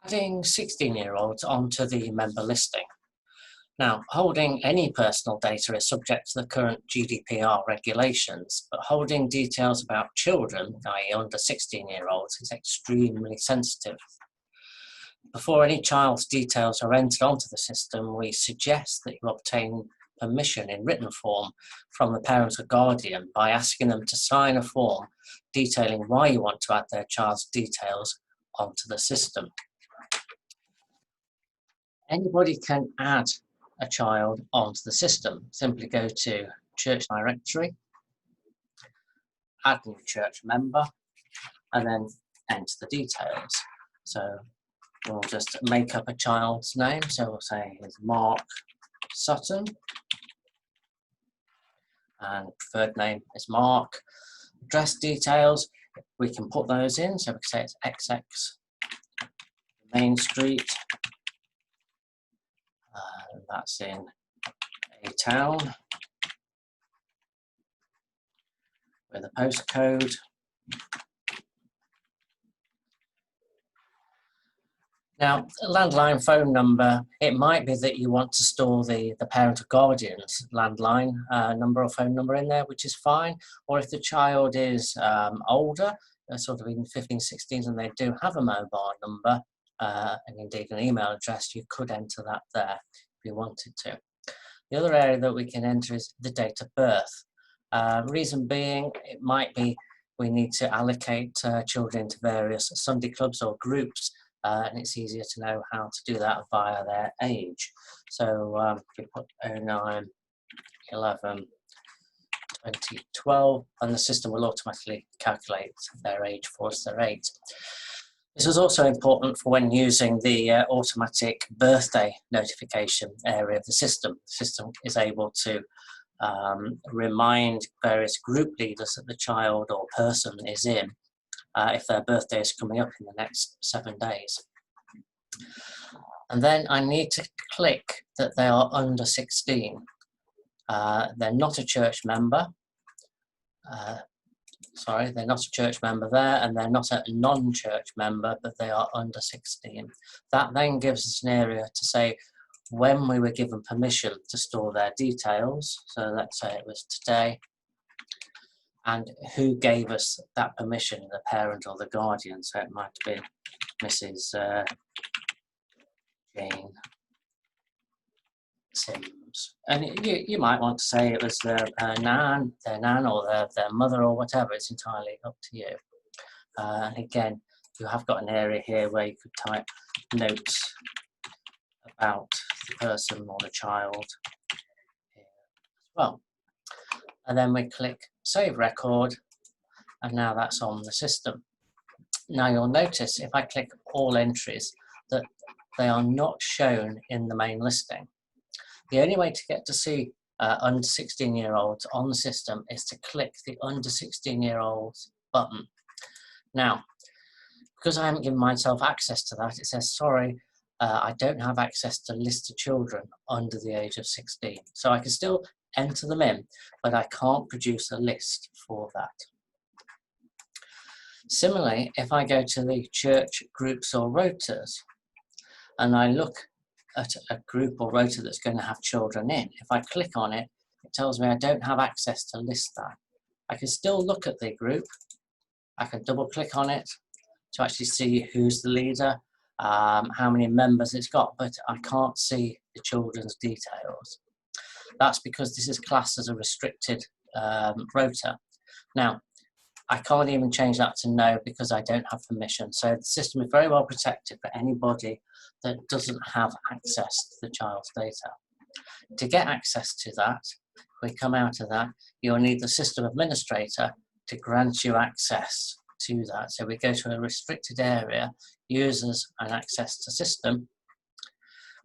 Adding 16-year-olds onto the member listing. Now, holding any personal data is subject to the current GDPR regulations, but holding details about children, i.e. under 16-year-olds, is extremely sensitive. Before any child's details are entered onto the system, we suggest that you obtain permission in written form from the parent or guardian by asking them to sign a form detailing why you want to add their child's details onto the system. Anybody can add a child onto the system. Simply go to church directory, add new church member, and then enter the details. So we'll just make up a child's name. So we'll say here's Mark Sutton, and preferred name is Mark. Address details, we can put those in. So we can say it's XX Main Street, that's in a town with a postcode. Now, a landline phone number, it might be that you want to store the parent or guardian's landline number or phone number in there, which is fine. Or if the child is older, sort of in 15, 16, and they do have a mobile number, and indeed an email address, you could enter that there if you wanted to. The other area that we can enter is the date of birth. Reason being, it might be we need to allocate children to various Sunday clubs or groups, and it's easier to know how to do that via their age. So you put 09, 11, 2012, and the system will automatically calculate their age for us, their age. This is also important for when using the automatic birthday notification area of the system. The system is able to remind various group leaders that the child or person is in if their birthday is coming up in the next 7 days. And then I need to click that they are under 16. They're not a church member. Sorry, they're not a church member there, and they're not a non-church member, but they are under 16. That then gives us an area to say when we were given permission to store their details. So let's say it was today, and who gave us that permission, the parent or the guardian. So it might be Mrs. Jane Sims. And you might want to say it was their nan or their mother or whatever. It's entirely up to you. And again, you have got an area here where you could type notes about the person or the child here as well. And then we click Save Record, and now that's on the system. Now you'll notice if I click All Entries that they are not shown in the main listing. The only way to get to see under 16-year-olds on the system is to click the under 16-year-olds button. Now, because I haven't given myself access to that, it says, sorry, I don't have access to list of children under the age of 16. So I can still enter them in, but I can't produce a list for that. Similarly, if I go to the church groups or rotas, and I look at a group or rota that's going to have children in, if I click on it, it tells me I don't have access to list that. I can still look at the group. I can double click on it to actually see who's the leader, how many members it's got, but I can't see the children's details. That's because this is classed as a restricted rota. Now, I can't even change that to no because I don't have permission. So the system is very well protected for anybody that doesn't have access to the child's data. To get access to that, if we come out of that, you'll need the system administrator to grant you access to that. So we go to a restricted area, users and access to system.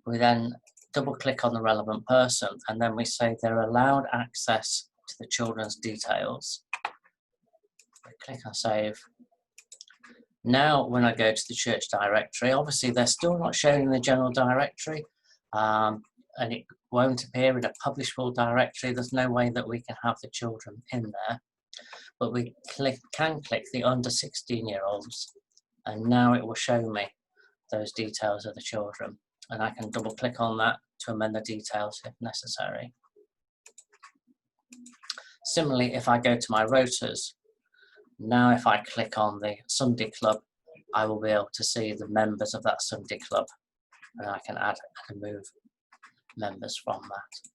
We then double click on the relevant person, and then we say they're allowed access to the children's details. We click on save. Now when I go to the church directory, obviously they're still not shown in the general directory, and it won't appear in a publishable directory. There's no way that we can have the children in there, but we can click the under 16-year-olds, and now it will show me those details of the children. And I can double click on that to amend the details if necessary. Similarly, if I go to my rotas, now if I click on the Sunday club, I will be able to see the members of that Sunday club, and I can add and move members from that.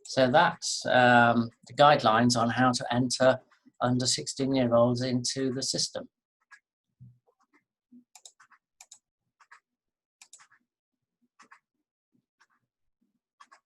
So that's the guidelines on how to enter under 16-year-olds into the system.